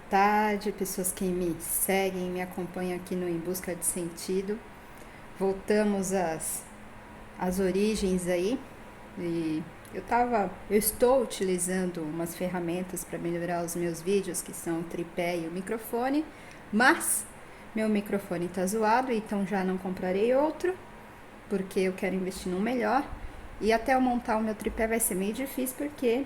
tarde, pessoas que me seguem, me acompanham aqui no Em Busca de Sentido. Voltamos às origens aí. E eu estou utilizando umas ferramentas para melhorar os meus vídeos, que são o tripé e o microfone, mas meu microfone está zoado, então já não comprarei outro, porque eu quero investir num melhor. E até eu montar o meu tripé vai ser meio difícil, porque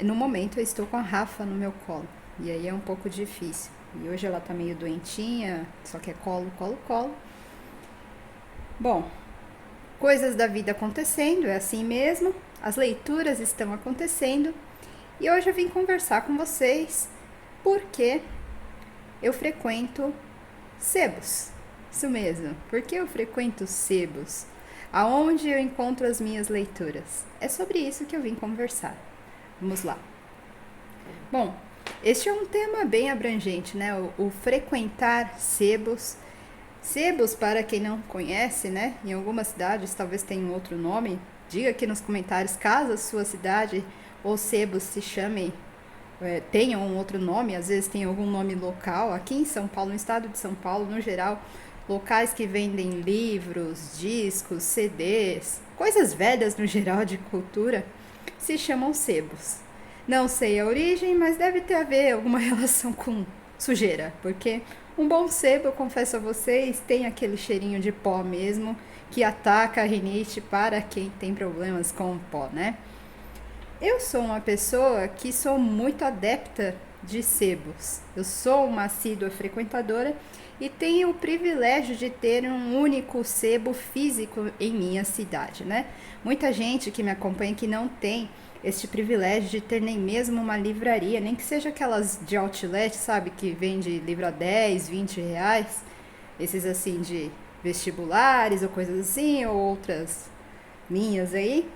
no momento eu estou com a Rafa no meu colo. E aí é um pouco difícil. E hoje ela tá meio doentinha, só que é colo, colo, colo. Bom, coisas da vida acontecendo, é assim mesmo. As leituras estão acontecendo. E hoje eu vim conversar com vocês porque eu frequento sebos. Isso mesmo, porque eu frequento sebos. Aonde eu encontro as minhas leituras. É sobre isso que eu vim conversar. Vamos lá. Bom, este é um tema bem abrangente, né? O frequentar sebos. Sebos, para quem não conhece, né? Em algumas cidades talvez tenha um outro nome. Diga aqui nos comentários caso a sua cidade ou sebos se chamem, tenham um outro nome. Às vezes tem algum nome local. Aqui em São Paulo, no estado de São Paulo, no geral, locais que vendem livros, discos, CDs, coisas velhas no geral de cultura, se chamam sebos. Não sei a origem, mas deve ter a ver alguma relação com sujeira, porque um bom sebo, eu confesso a vocês, tem aquele cheirinho de pó mesmo, que ataca a rinite para quem tem problemas com pó, né? Eu sou uma pessoa que sou muito adepta de sebos. Eu sou uma assídua frequentadora e tenho o privilégio de ter um único sebo físico em minha cidade, né? Muita gente que me acompanha que não tem este privilégio de ter nem mesmo uma livraria, nem que seja aquelas de outlet, sabe, que vende livro a 10, 20 reais, esses assim de vestibulares ou coisas assim, ou outras linhas aí.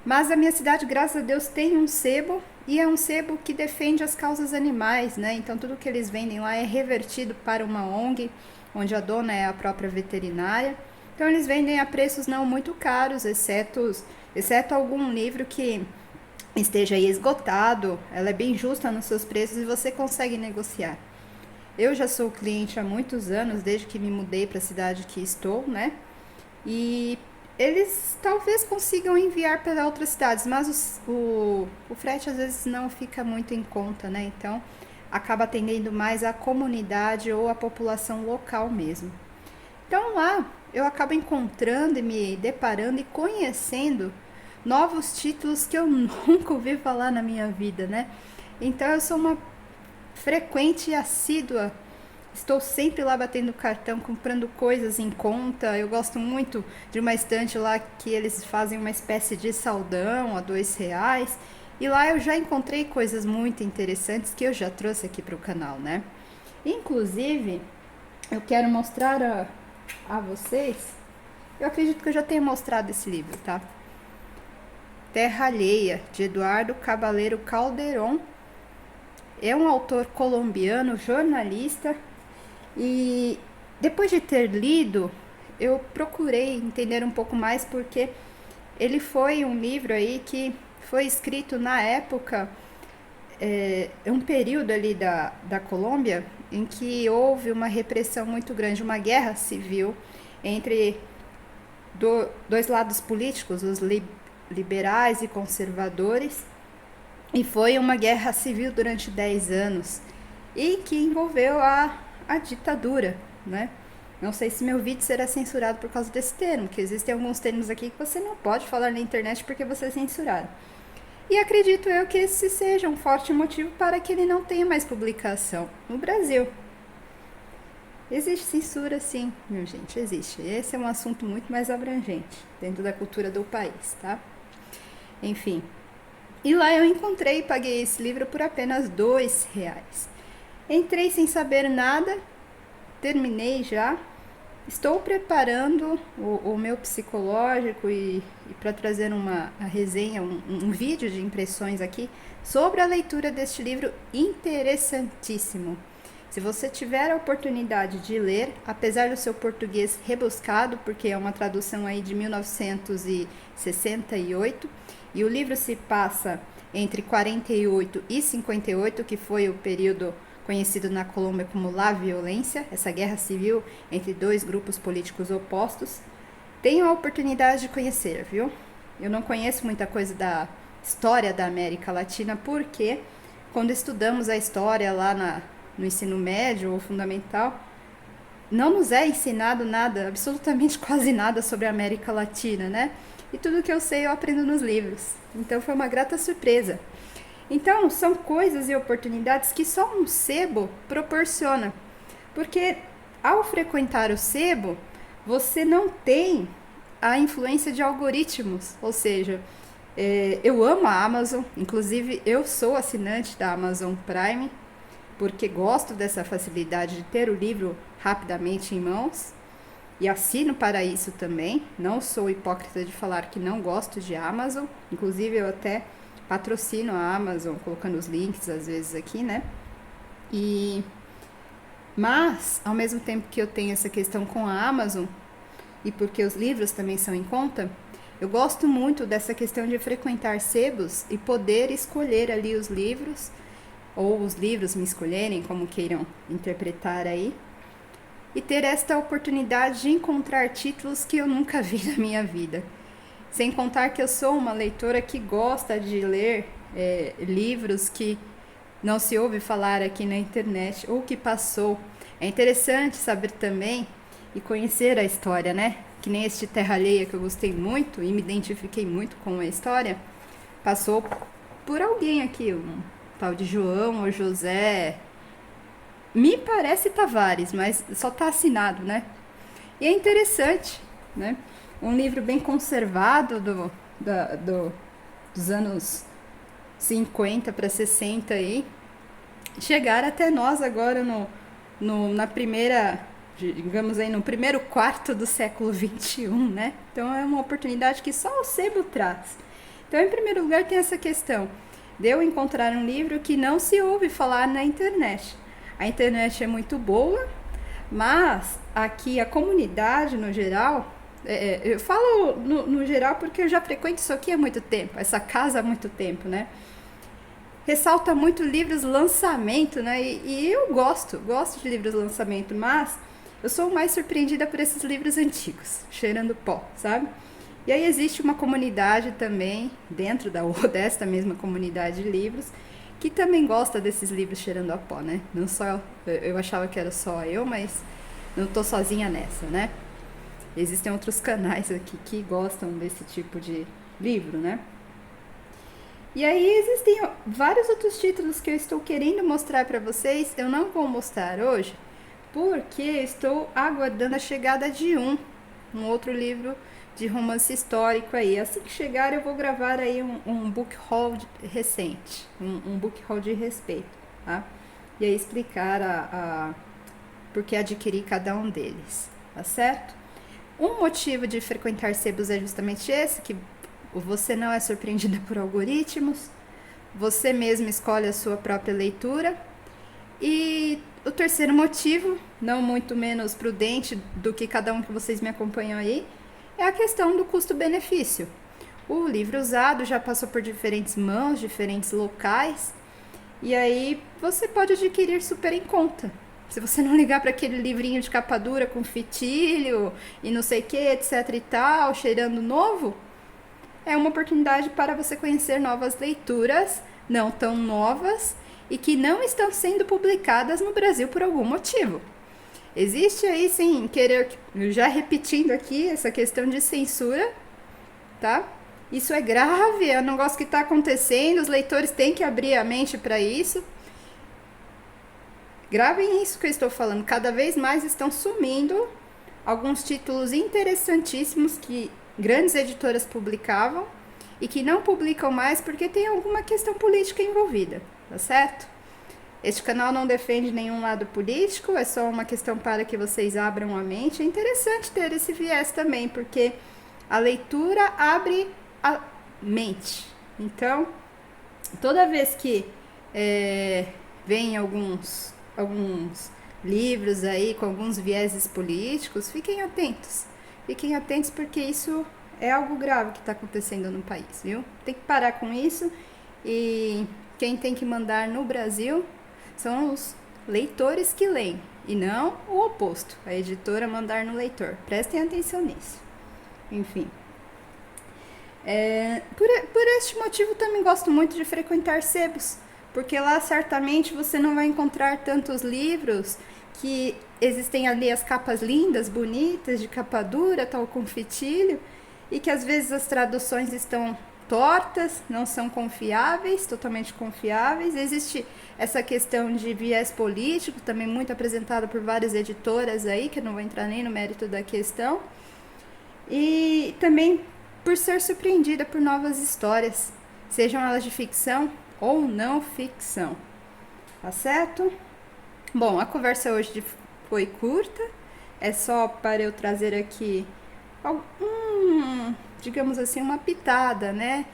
Mas a minha cidade, graças a Deus, tem um sebo, e é um sebo que defende as causas animais, né? Então tudo que eles vendem lá é revertido para uma ONG, onde a dona é a própria veterinária. Então eles vendem a preços não muito caros, exceto algum livro que esteja aí esgotado. Ela é bem justa nos seus preços e você consegue negociar. Eu já sou cliente há muitos anos, desde que me mudei para a cidade que estou, né? E eles talvez consigam enviar para outras cidades, mas o frete às vezes não fica muito em conta, né? Então acaba atendendo mais a comunidade ou a população local mesmo. Então lá eu acabo encontrando e me deparando e conhecendo novos títulos que eu nunca ouvi falar na minha vida, né? Então eu sou uma frequente e assídua. Estou sempre lá batendo cartão, comprando coisas em conta. Eu gosto muito de uma estante lá que eles fazem uma espécie de saldão a R$ 2. E lá eu já encontrei coisas muito interessantes que eu já trouxe aqui para o canal, né? Inclusive, eu quero mostrar a vocês. Eu acredito que eu já tenha mostrado esse livro, tá? Terra Alheia, de Eduardo Cabaleiro Calderón. É um autor colombiano, jornalista. E depois de ter lido, eu procurei entender um pouco mais, porque ele foi um livro aí que foi escrito na época, um período ali da Colômbia, em que houve uma repressão muito grande, uma guerra civil entre dois lados políticos, os liberais e conservadores, e foi uma guerra civil durante 10 anos, e que envolveu a ditadura, né? Não sei se meu vídeo será censurado por causa desse termo, que existem alguns termos aqui que você não pode falar na internet porque você é censurado. E acredito eu que esse seja um forte motivo para que ele não tenha mais publicação no Brasil. Existe censura, sim, meu gente, existe. Esse é um assunto muito mais abrangente dentro da cultura do país, tá? Enfim. E lá eu encontrei e paguei esse livro por apenas R$ 2. Entrei sem saber nada, terminei já. Estou preparando o meu psicológico e para trazer a resenha, um vídeo de impressões aqui sobre a leitura deste livro interessantíssimo. Se você tiver a oportunidade de ler, apesar do seu português rebuscado, porque é uma tradução aí de 1968, e o livro se passa entre 48 e 58, que foi o período conhecido na Colômbia como La Violência, essa guerra civil entre dois grupos políticos opostos. Tenho a oportunidade de conhecer, viu? Eu não conheço muita coisa da história da América Latina, porque quando estudamos a história lá no ensino médio ou fundamental, não nos é ensinado nada, absolutamente quase nada sobre a América Latina, né? E tudo que eu sei eu aprendo nos livros. Então foi uma grata surpresa. Então são coisas e oportunidades que só um sebo proporciona. Porque ao frequentar o sebo, você não tem a influência de algoritmos. Ou seja, eu amo a Amazon, inclusive eu sou assinante da Amazon Prime, porque gosto dessa facilidade de ter o livro rapidamente em mãos e assino para isso também. Não sou hipócrita de falar que não gosto de Amazon, inclusive eu até patrocino a Amazon colocando os links às vezes aqui, né? Mas ao mesmo tempo que eu tenho essa questão com a Amazon e porque os livros também são em conta, eu gosto muito dessa questão de frequentar sebos e poder escolher ali os livros, ou os livros me escolherem, como queiram interpretar aí, e ter esta oportunidade de encontrar títulos que eu nunca vi na minha vida. Sem contar que eu sou uma leitora que gosta de ler livros que não se ouve falar aqui na internet, ou que passou. É interessante saber também e conhecer a história, né? Que nem este Terra Alheia que eu gostei muito e me identifiquei muito com a história, passou por alguém aqui, um tal de João ou José, me parece Tavares, mas só tá assinado, né? E é interessante, né? Um livro bem conservado dos anos 50 para 60 aí, chegar até nós agora na primeira, digamos aí, no primeiro quarto do século XXI, né? Então é uma oportunidade que só o sebo traz. Então, em primeiro lugar, tem essa questão de eu encontrar um livro que não se ouve falar na internet. A internet é muito boa, mas aqui a comunidade no geral, eu falo no geral porque eu já frequento isso aqui há muito tempo, essa casa há muito tempo, né? Ressalta muito livros lançamento, né? E eu gosto de livros lançamento, mas eu sou mais surpreendida por esses livros antigos, cheirando pó, sabe? E aí existe uma comunidade também, dentro desta mesma comunidade de livros, que também gosta desses livros cheirando a pó, né? Não só, eu achava que era só eu, mas não tô sozinha nessa, né? Existem outros canais aqui que gostam desse tipo de livro, né? E aí existem vários outros títulos que eu estou querendo mostrar para vocês. Eu não vou mostrar hoje, porque estou aguardando a chegada de um outro livro de romance histórico aí. Assim que chegar eu vou gravar aí um book haul recente, um book haul de respeito, tá? E aí explicar por que adquirir cada um deles, tá certo? Um motivo de frequentar sebos é justamente esse, que você não é surpreendida por algoritmos, você mesmo escolhe a sua própria leitura. E o terceiro motivo, não muito menos prudente do que cada um que vocês me acompanham aí, é a questão do custo-benefício. O livro usado já passou por diferentes mãos, diferentes locais, e aí você pode adquirir super em conta. Se você não ligar para aquele livrinho de capa dura com fitilho e não sei o que, etc e tal, cheirando novo, é uma oportunidade para você conhecer novas leituras, não tão novas, e que não estão sendo publicadas no Brasil por algum motivo. Existe aí, sem querer, já repetindo aqui, essa questão de censura, tá? Isso é grave, é um negócio que está acontecendo, os leitores têm que abrir a mente para isso. Gravem isso que eu estou falando, cada vez mais estão sumindo alguns títulos interessantíssimos que grandes editoras publicavam e que não publicam mais porque tem alguma questão política envolvida, tá certo? Este canal não defende nenhum lado político, é só uma questão para que vocês abram a mente. É interessante ter esse viés também, porque a leitura abre a mente. Então, toda vez que vem alguns livros aí com alguns vieses políticos, fiquem atentos. Fiquem atentos porque isso é algo grave que está acontecendo no país, viu? Tem que parar com isso e quem tem que mandar no Brasil são os leitores que leem, e não o oposto, a editora mandar no leitor. Prestem atenção nisso. Enfim. Por este motivo também gosto muito de frequentar sebos, porque lá certamente você não vai encontrar tantos livros que existem ali as capas lindas, bonitas, de capa dura, tal com fitilho, e que às vezes as traduções estão tortas, não são confiáveis, totalmente confiáveis. Existe essa questão de viés político, também muito apresentada por várias editoras aí, que eu não vou entrar nem no mérito da questão. E também por ser surpreendida por novas histórias, sejam elas de ficção ou não ficção. Tá certo? Bom, a conversa hoje foi curta, é só para eu trazer aqui digamos assim, uma pitada, né?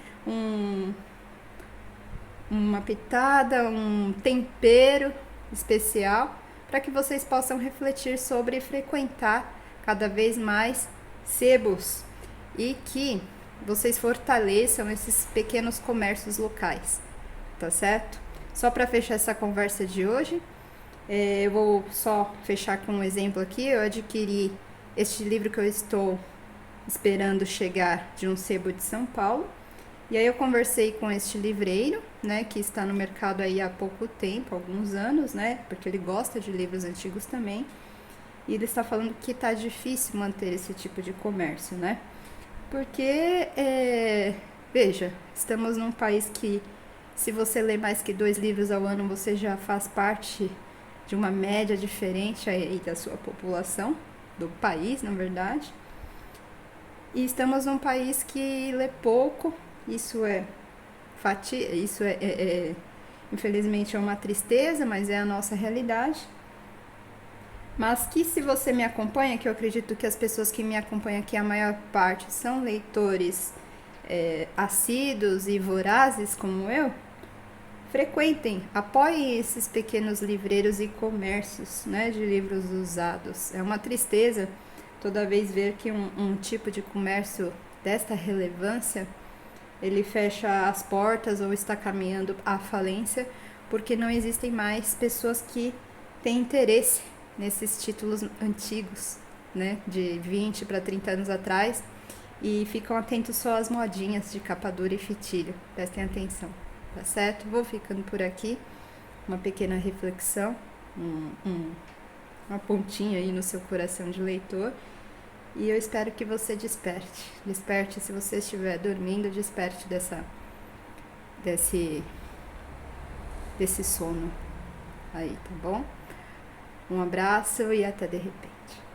Uma pitada, um tempero especial para que vocês possam refletir sobre e frequentar cada vez mais sebos e que vocês fortaleçam esses pequenos comércios locais, tá certo? Só para fechar essa conversa de hoje, eu vou só fechar com um exemplo aqui. Eu adquiri este livro que eu estou esperando chegar de um sebo de São Paulo. E aí eu conversei com este livreiro, né, que está no mercado aí há pouco tempo, alguns anos, né, porque ele gosta de livros antigos também. E ele está falando que está difícil manter esse tipo de comércio, né? Porque, veja, estamos num país que, se você lê mais que 2 livros ao ano, você já faz parte de uma média diferente aí da sua população, do país, na verdade. E estamos num país que lê pouco, isso infelizmente é uma tristeza, mas é a nossa realidade. Mas que, se você me acompanha, que eu acredito que as pessoas que me acompanham aqui, a maior parte são leitores assíduos e vorazes como eu, frequentem, apoiem esses pequenos livreiros e comércios, né, de livros usados. É uma tristeza toda vez ver que um tipo de comércio desta relevância, ele fecha as portas ou está caminhando à falência, porque não existem mais pessoas que têm interesse nesses títulos antigos, né, de 20 para 30 anos atrás, e ficam atentos só às modinhas de capa dura e fitilho. Prestem atenção, tá certo? Vou ficando por aqui, uma pequena reflexão, uma pontinha aí no seu coração de leitor, e eu espero que você desperte, se você estiver dormindo, desperte desse sono aí, tá bom? Um abraço e até de repente.